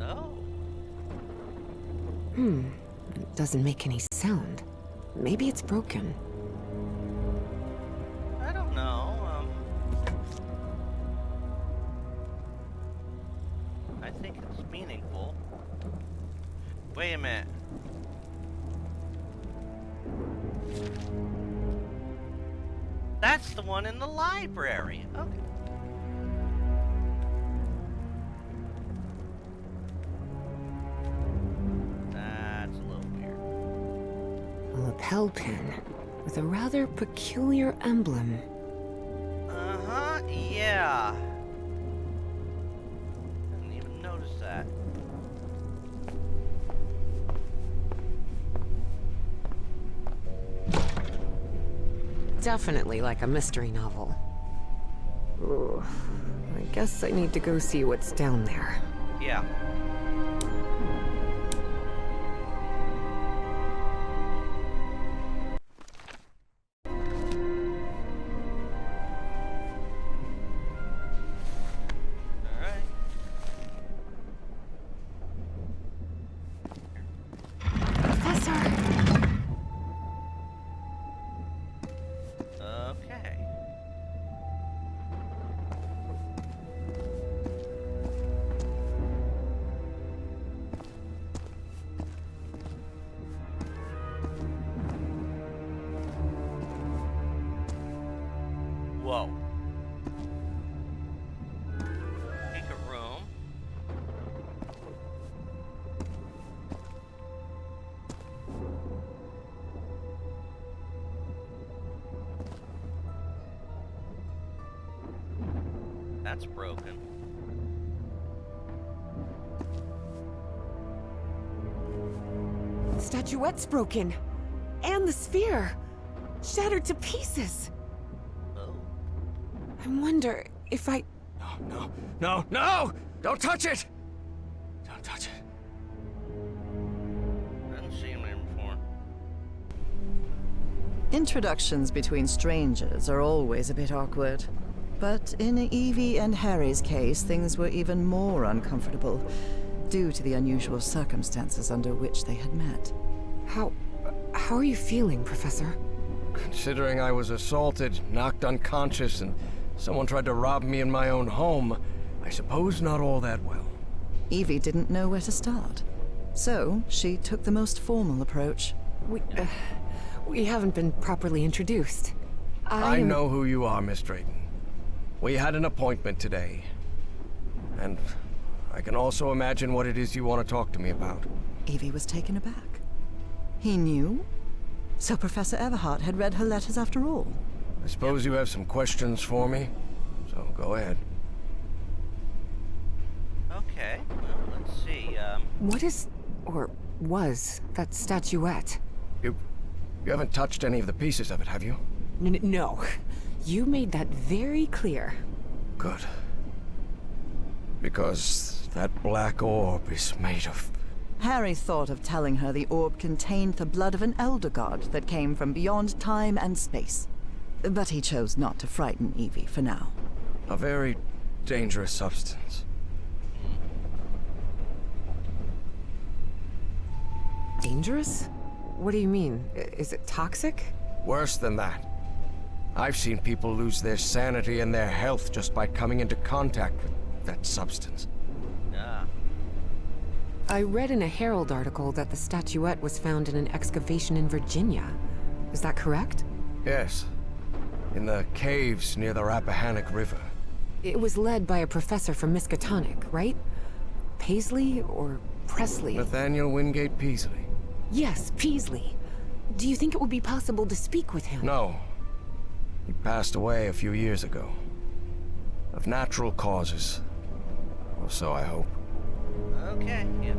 Oh. It doesn't make any sound. Maybe it's broken. I don't know. I think it's meaningful. Wait a minute. That's the one in the library. Okay. That's a little weird. A lapel pin with a rather peculiar emblem. Uh-huh, yeah. Didn't even notice that. Definitely like a mystery novel. Ooh, I guess I need to go see what's down there. Yeah. Alright. Professor! Okay. Whoa. Take a room. That's broken. Statuette's broken. And the sphere. Shattered to pieces. Oh. I wonder if I... No, no, no, no! Don't touch it! Don't touch it. Introductions between strangers are always a bit awkward. But in Evie and Harry's case, things were even more uncomfortable, due to the unusual circumstances under which they had met. How are you feeling, Professor? Considering I was assaulted, knocked unconscious, and someone tried to rob me in my own home, I suppose not all that well. Evie didn't know where to start. So, she took the most formal approach. We haven't been properly introduced. I know who you are, Miss Drayton. We had an appointment today. And I can also imagine what it is you want to talk to me about. Evie was taken aback. He knew? So Professor Everhart had read her letters after all? I suppose you have some questions for me, so go ahead. Okay, well, let's see. What is, or was, that statuette? You haven't touched any of the pieces of it, have you? No. You made that very clear. Good. Because that black orb is made of... Harry thought of telling her the orb contained the blood of an elder god that came from beyond time and space. But he chose not to frighten Evie for now. a very dangerous substance. Dangerous? What do you mean? Is it toxic? Worse than that. I've seen people lose their sanity and their health just by coming into contact with that substance. Ah. I read in a Herald article that the statuette was found in an excavation in Virginia. Is that correct? Yes. In the caves near the Rappahannock River. It was led by a professor from Miskatonic, right? Paisley or Presley? Nathaniel Wingate Peasley. Yes, Peasley. Do you think it would be possible to speak with him? No. He passed away a few years ago. Of natural causes. Or so I hope. Okay, yeah.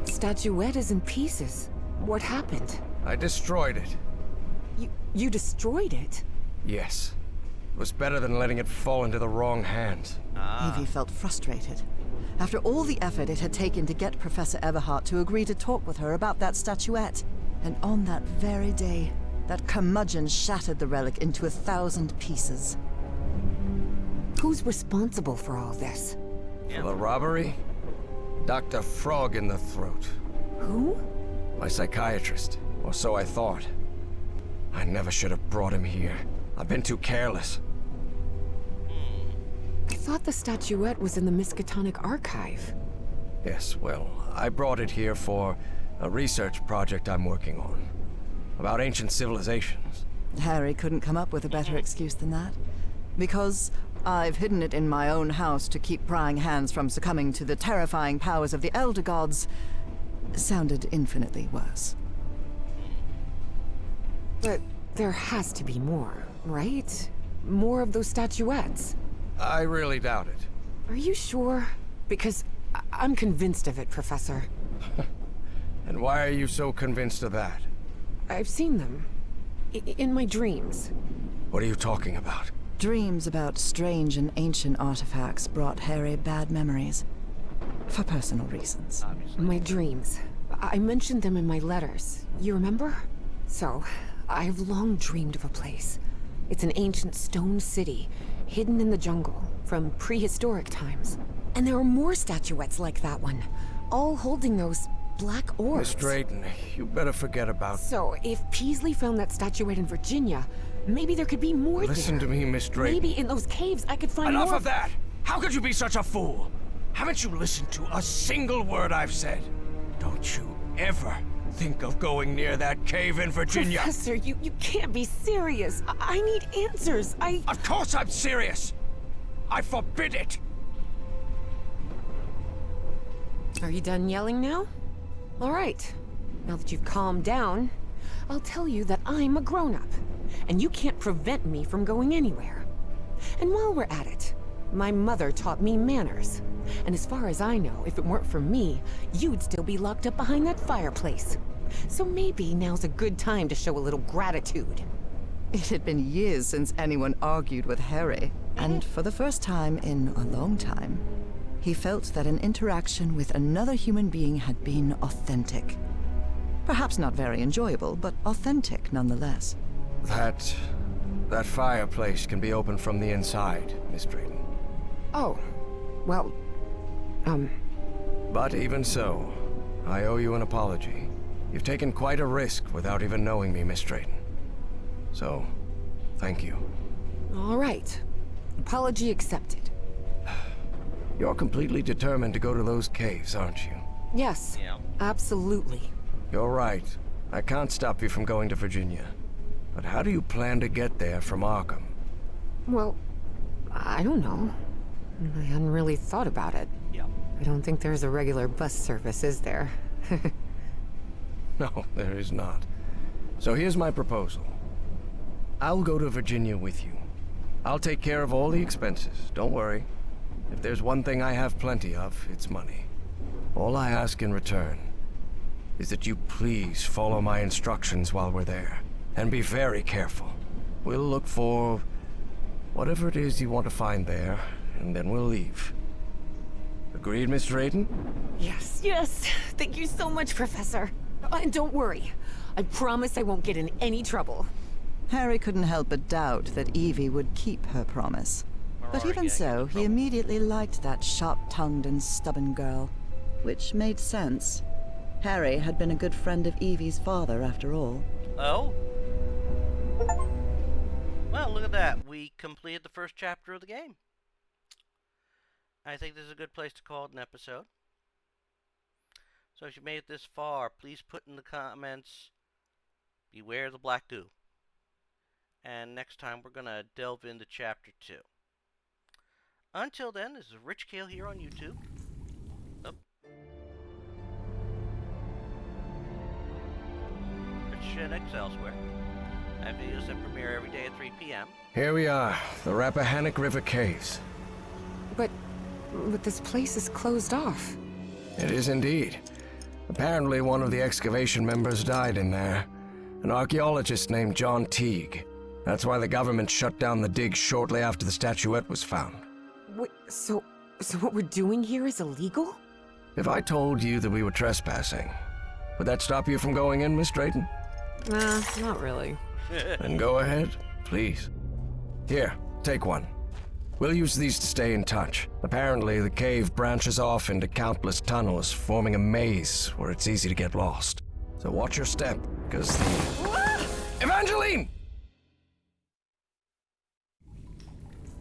Statuette is in pieces. What happened? I destroyed it. You destroyed it? Yes. It was better than letting it fall into the wrong hands. Evie felt frustrated. After all the effort it had taken to get Professor Everhart to agree to talk with her about that statuette. And on that very day, that curmudgeon shattered the relic into 1,000 pieces. Who's responsible for all this? For the robbery? Dr. Frog in the throat. Who? My psychiatrist. Or so I thought. I never should have brought him here. I've been too careless. I thought the statuette was in the Miskatonic archive. Yes, well, I brought it here for a research project I'm working on. About ancient civilizations. Harry couldn't come up with a better excuse than that. Because I've hidden it in my own house to keep prying hands from succumbing to the terrifying powers of the Elder Gods sounded infinitely worse. But there has to be more, right? More of those statuettes. I really doubt it. Are you sure? Because I'm convinced of it, Professor. And why are you so convinced of that? I've seen them. In my dreams. What are you talking about? Dreams about strange and ancient artifacts brought Harry bad memories. For personal reasons. My dreams. I mentioned them in my letters. You remember? So, I've long dreamed of a place. It's an ancient stone city, hidden in the jungle, from prehistoric times. And there are more statuettes like that one, all holding those black orbs. Miss Drayton, you better forget about... So, if Peasley found that statuette in Virginia, maybe there could be more Listen there. to me, Miss Drayton. Maybe in those caves I could find Enough more... of that! How could you be such a fool? Haven't you listened to a single word I've said? Don't you ever think of going near that cave in Virginia. Professor, you can't be serious. I need answers. Of course I'm serious! I forbid it! Are you done yelling now? All right. Now that you've calmed down, I'll tell you that I'm a grown-up, and you can't prevent me from going anywhere. And while we're at it, my mother taught me manners. And as far as I know, if it weren't for me, you'd still be locked up behind that fireplace. So maybe now's a good time to show a little gratitude. It had been years since anyone argued with Harry, and for the first time in a long time, he felt that an interaction with another human being had been authentic. Perhaps not very enjoyable, but authentic nonetheless. That fireplace can be opened from the inside, Miss Drayton. Oh, well, But even so, I owe you an apology. You've taken quite a risk without even knowing me, Miss Drayton. So, thank you. all right. Apology accepted. You're completely determined to go to those caves, aren't you? Yes, Yeah. absolutely. You're right. I can't stop you from going to Virginia. But how do you plan to get there from Arkham? Well, I don't know. I hadn't really thought about it. Yeah. I don't think there's a regular bus service, is there? No, there is not. So here's my proposal. I'll go to Virginia with you. I'll take care of all the expenses, don't worry. If there's one thing I have plenty of, it's money. All I ask in return is that you please follow my instructions while we're there. And be very careful. We'll look for whatever it is you want to find there, and then we'll leave. Agreed, Miss Drayton? Yes, yes. Thank you so much, Professor. And don't worry. I promise I won't get in any trouble. Harry couldn't help but doubt that Evie would keep her promise. But even so, he immediately liked that sharp-tongued and stubborn girl. Which made sense. Harry had been a good friend of Evie's father, after all. Oh? Well, look at that. We completed the first chapter of the game. I think this is a good place to call it an episode. So if you made it this far, please put in the comments, beware the black goo. And next time we're going to delve into chapter 2. Until then, this is Rich Kale here on YouTube. Oh. Rich X elsewhere. I have videos that premiere every day at 3 p.m. Here we are, the Rappahannock River Caves. But this place is closed off. It is indeed. Apparently one of the excavation members died in there. An archaeologist named John Teague. That's why the government shut down the dig shortly after the statuette was found. Wait, so what we're doing here is illegal? If I told you that we were trespassing, would that stop you from going in, Miss Drayton? Nah, not really. Then go ahead, please. Here, take one. We'll use these to stay in touch. Apparently, the cave branches off into countless tunnels, forming a maze where it's easy to get lost. So watch your step, because the... Evangeline!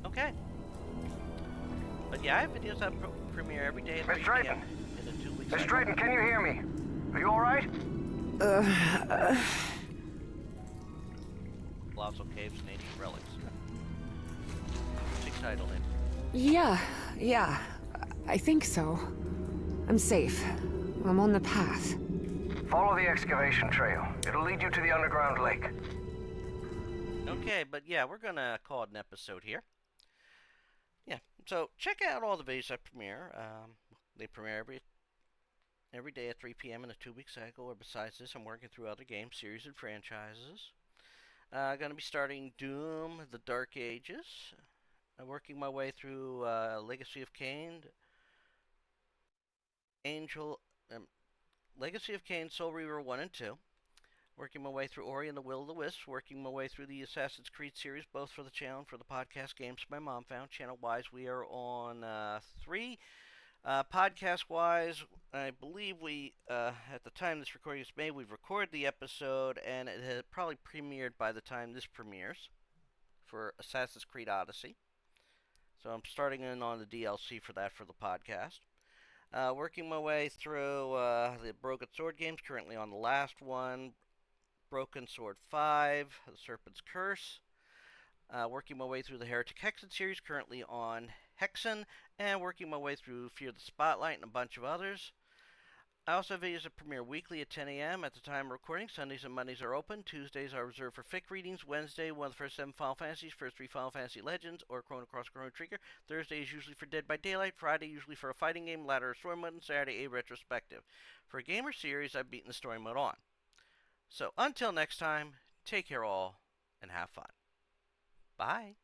Okay. But yeah, I have videos that premiere every day at 3 p.m. in a 2 week cycle. Miss Drayton, can you hear me? Are you alright? Colossal Caves and Ancient Relics. Big title name. Yeah. I think so. I'm safe. I'm on the path. Follow the excavation trail. It'll lead you to the underground lake. Okay, but yeah, we're gonna call it an episode here. Yeah, so check out all the videos I premiere. They premiere every day at 3 p.m. in a 2 week cycle. Or besides this, I'm working through other games, series, and franchises. Gonna be starting Doom: The Dark Ages. Working my way through Legacy of Kain, Legacy of Kain, Soul Reaver 1 and 2. Working my way through Ori and the Will of the Wisps. Working my way through the Assassin's Creed series, both for the channel and for the podcast Games My Mom Found. Channel-wise, we are on 3. Podcast-wise, I believe we, at the time this recording is made, we've recorded the episode, and it had probably premiered by the time this premieres for Assassin's Creed Odyssey. So I'm starting in on the DLC for that for the podcast. Working my way through the Broken Sword games, currently on the last one. Broken Sword 5, The Serpent's Curse. Working my way through the Heretic Hexen series, currently on Hexen. And working my way through Fear the Spotlight and a bunch of others. I also have videos that premiere weekly at 10 a.m. at the time of recording. Sundays and Mondays are open. Tuesdays are reserved for fic readings. Wednesday, one of the first 7 Final Fantasies, first 3 Final Fantasy Legends, or Chrono Cross Chrono Trigger. Thursday is usually for Dead by Daylight. Friday usually for a fighting game, Ladder or Story Mode, and Saturday a retrospective. For a gamer series, I've beaten the story mode on. So until next time, take care all, and have fun. Bye.